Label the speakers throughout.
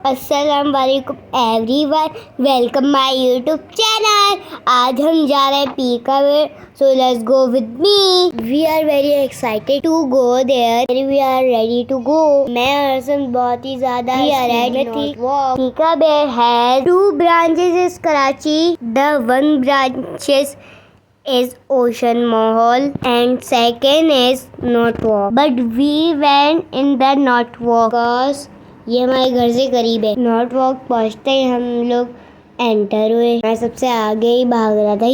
Speaker 1: अस्सलाम वालेकुम everyone, welcome my YouTube channel. आज हम जा रहे हैं पीकावेर, so let's go with me. We are very excited to go there, we are ready to go. मैं और हसन बहुत ही ज्यादा पीकावेर has 2 branches is Karachi. The one branches is Ocean Mahal and second is Northwark. But we went in the Northwark because ये हमारे घर से करीब है। नॉर्थ वॉक पहुँचते ही हम लोग एंटर हुए। मैं सबसे आगे ही भाग रहा था।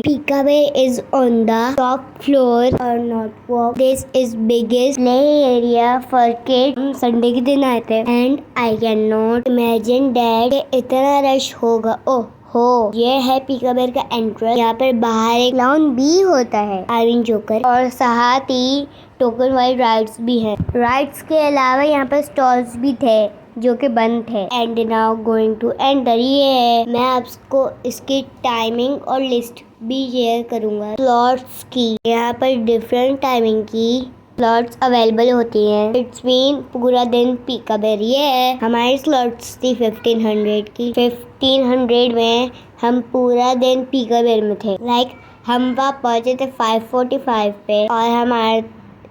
Speaker 1: पीकावेर is on the top floor और north walk this is biggest play area for kids. हम संडे के दिन आए थे and I can not imagine that इतना रश होगा। ओह हो, ये है पीकावेर का एंट्रेंस। यहाँ पर बाहर एक क्लाउन भी होता है, आर्विन जोकर, और साथ ही टोकन वाली राइड्स भी हैं। राइड्स के अलावा यहाँ पर स्टॉल्स भी थे जो कि बंद थे। And now going to enter. ये है, मैं आपको इसकी टाइमिंग और लिस्ट भी शेयर करूँगा स्लॉट्स की। यहाँ पर डिफरेंट टाइमिंग की स्लॉट्स अवेलेबल होती हैं। इट्स मीन पूरा दिन पीकावेर। ये है, हमारी स्लॉट्स थी 1500 की। 1500 में हम पूरा दिन पीकावेर में थे। हम वहाँ पहुँचे थे 5:45 पे और हमारे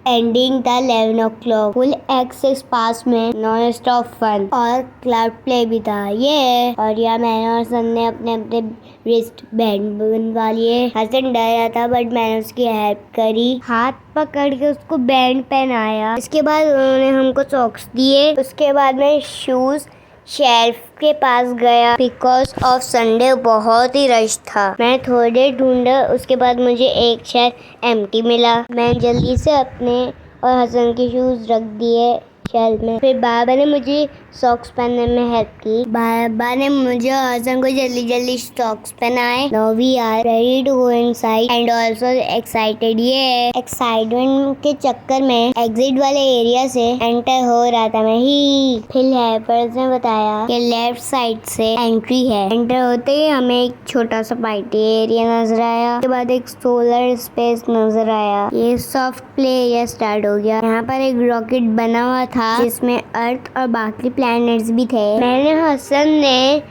Speaker 1: एंडिंग था 11 o'clock। फुल एक्सेस पास में नॉन स्टॉप फन और क्लाउड प्ले भी था। ये और यहाँ मैंने और सन ने अपने अपने रिस्ट बैंड बनवा लिए। हसन डर रहा था बट मैंने उसकी हेल्प करी, हाथ पकड़ के उसको बैंड पहनाया। इसके बाद उन्होंने हमको सॉक्स दिए। उसके बाद में शूज शेल्फ के पास गया बिकॉज ऑफ संडे बहुत ही रश था। मैं थोड़ी देर ढूंढा, उसके बाद मुझे एक शेल्फ एम्प्टी मिला। मैं जल्दी से अपने और हसन के शूज रख दिए शेल्फ में। फिर बाबा ने मुझे सॉक्स पहनने में हेल्प की। बाबा ने मुझे और हसन को जल्दी जल्दी सॉक्स पहनाए। Now we are ready to go inside and also excited. ये एक्साइटमेंट के चक्कर में एग्जिट वाले एरिया से एंटर हो रहा था मैं ही। फिर हेल्पर्स ने बताया कि लेफ्ट साइड से एंट्री है। एंटर होते ही हमें एक छोटा सा पार्टी एरिया नजर आया। उसके बाद एक सोलर स्पेस नजर आया। ये सॉफ्ट प्ले एरिया स्टार्ट हो गया। यहाँ पर एक रॉकेट बना हुआ था जिसमें अर्थ और बाकी प्लैनेट्स भी थे। मैंने हसन ने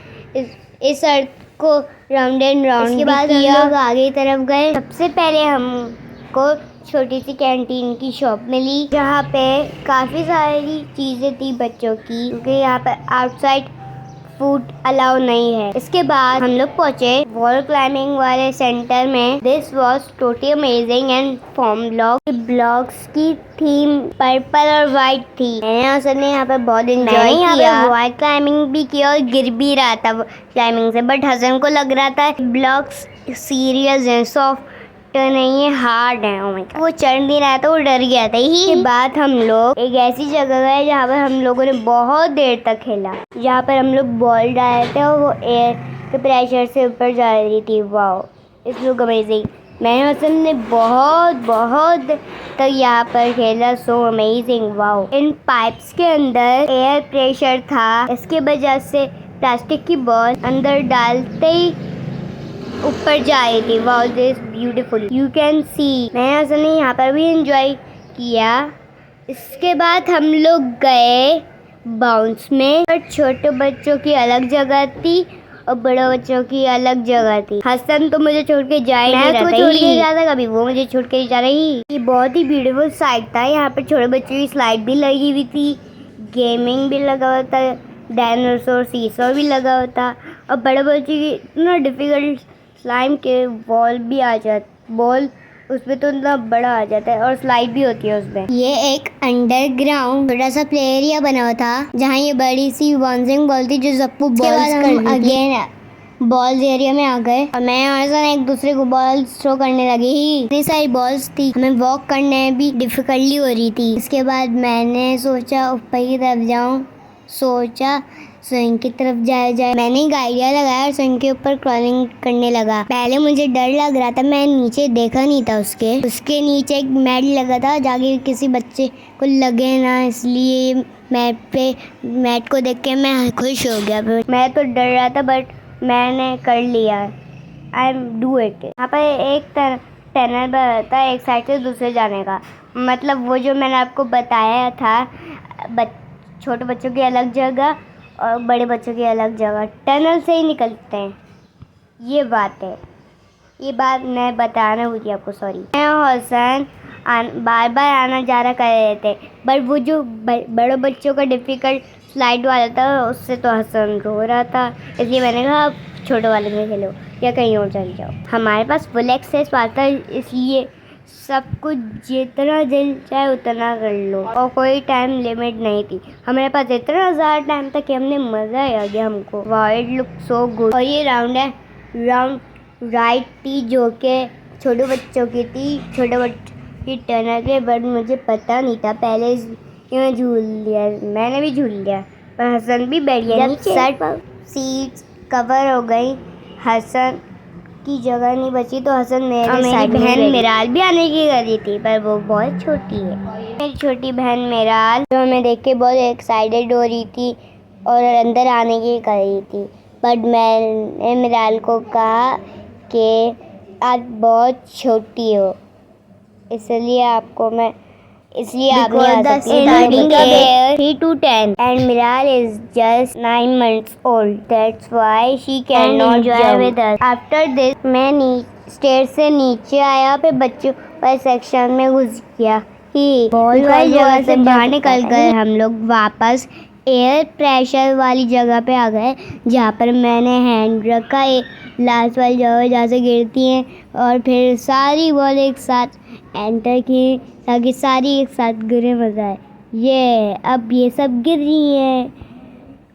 Speaker 1: इस अर्थ को राउंड एंड राउंड। इसके बाद हम लोग आगे की तरफ गए। सबसे पहले हमको छोटी सी कैंटीन की शॉप मिली जहाँ पे काफ़ी सारी चीज़ें थी बच्चों की, क्योंकि यहाँ पर आउटसाइड फूड अलाउ नहीं है। इसके बाद हम लोग पहुंचे वॉल क्लाइंबिंग वाले सेंटर में। This was totally amazing and form blocks की थीम पर्पल और वाइट थी। मैंने ने यहाँ पर बहुत एंजॉय किया। वॉल क्लाइंबिंग भी किया और गिर भी रहा था क्लाइंबिंग से, बट हसन को लग रहा था ब्लॉक्स सीरियस हैं, सॉफ्ट नहीं है, हार्ड है। वो चढ़ नहीं रहा था, वो डर गया था। के बाद हम लोग एक ऐसी जगह गए जहाँ पर हम लोगों ने बहुत देर तक खेला। जहाँ पर हम लोग बॉल डाले थे और वो एयर के प्रेशर से ऊपर जा रही थी। Wow, it's look amazing. मैंने हसन ने बहुत तक यहाँ पर खेला। So amazing, wow. इन पाइप्स के अंदर एयर प्रेशर था, इसके वजह से प्लास्टिक की बॉल अंदर डालते ही ऊपर जा रही थी। Wow, this beautiful, you can see. मैंने हसन ने यहाँ पर भी एंजॉय किया। इसके बाद हम लोग गए बाउंस में। और छोटे बच्चों की अलग जगह थी और बड़े बच्चों की अलग जगह थी। हसन तो मुझे छोड़ के जा ही नहीं रहा था। छोड़ के जाता, कभी वो मुझे छोड़ के जा रही। ये बहुत ही ब्यूटीफुल साइट था। यहाँ पर छोटे बच्चों की स्लाइड भी लगी हुई थी, गेमिंग भी लगा हुआ था, डायनासोर सीसॉ भी लगा हुआ था, और बड़े बच्चों की इतना डिफिकल्ट स्लाइम के बॉल भी आ जाता, बॉल उसमें तो इतना बड़ा आ जाता है और स्लाइड भी होती है उसमें। ये एक अंडरग्राउंड छोटा सा प्ले एरिया बना हुआ था जहाँ ये बड़ी सी बाउंसिंग बॉल थी जो सबको बॉल्स कर अगेन बॉल्स एरिया में आ गए और मैं और एक दूसरे को बॉल थ्रो करने लगे ही। इतनी सारी बॉल्स थी, हमें वॉक करने में भी डिफिकल्टी हो रही थी। इसके बाद मैंने सोचा ऊपर की तरफ जाऊँ, सोचा स्विंग की तरफ जाए। मैंने एक आइडिया लगाया और स्विंग के ऊपर क्रॉलिंग करने लगा। पहले मुझे डर लग रहा था, मैं नीचे देखा नहीं था। उसके नीचे एक मैट लगा था, जाके किसी बच्चे को लगे ना, इसलिए मैट को देख के मैं खुश हो गया। मैं तो डर रहा था बट मैंने कर लिया। I am do it. यहाँ पर एक टनल बनता है एक साइड से दूसरे जाने का, मतलब वो जो मैंने आपको बताया था छोटे बच्चों की अलग जगह और बड़े बच्चों की अलग जगह, टनल से ही निकलते हैं। ये बात है, ये बात मैं बताना भूली आपको, सॉरी। मैं और हसन बार बार आना जाना कर रहे थे, बट वो जो बड़े बच्चों का डिफ़िकल्ट स्लाइड वाला था उससे तो हसन रो रहा था, इसलिए मैंने कहा आप छोटे वाले में खेलो या कहीं और चल जाओ। हमारे पास फुल एक्सेस था, इसलिए सब कुछ जितना दिल चाहे उतना कर लो और कोई टाइम लिमिट नहीं थी। हमारे पास इतना ज़्यादा टाइम था कि हमने मज़ा ही आ गया हमको। Wide look so good. और ये राउंड है, राउंड राइड थी जो कि छोटे बच्चों की थी, छोटे बच्चों की टनल पे, बट मुझे पता नहीं था पहले कि मैं झूल लिया, मैंने भी झूल लिया, पर हसन भी बैठ गया नीचे। सीट्स कवर हो गई, हसन की जगह नहीं बची तो हसन मेरे साइड में। बहन मिराल भी आने की करी थी, पर वो बहुत छोटी है। मेरी छोटी बहन मिराल जो हमें देख के बहुत एक्साइटेड हो रही थी और अंदर आने की कर रही थी, बट मैंने मिराल को कहा कि आप बहुत छोटी हो, इसलिए आपको मैं आप नहीं आ सकती। 3 to 10 and Miral is just 9 months old. That's why she cannot enjoy with us. After this, मैं स्टेयर से नीचे आया, फिर बच्चों पर सेक्शन में घुस गया। बहुत वाली जगह से बाहर निकल कर हम लोग वापस एयर प्रेशर वाली जगह पे आ गए, जहाँ पर मैंने हैंड रखा, लास्ट वाली जगह जहाँ से गिरती हैं, और फिर सारी बॉल एक साथ एंटर की ताकि सारी एक साथ गिरे, मज़ा आए। ये अब ये सब गिर रही हैं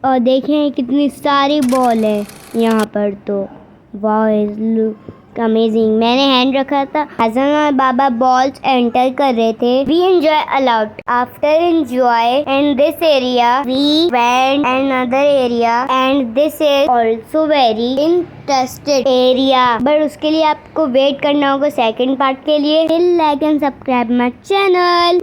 Speaker 1: और देखें कितनी सारी बॉल है यहाँ पर, तो वाह लुक अमेजिंग। मैंने हैंड रखा था, हसन और बाबा बॉल्स एंटर कर रहे थे। We enjoy a lot. After enjoy and this area we went another area and this is also very interested area, but उसके लिए आपको वेट करना होगा सेकंड पार्ट के लिए। Like and subscribe my channel.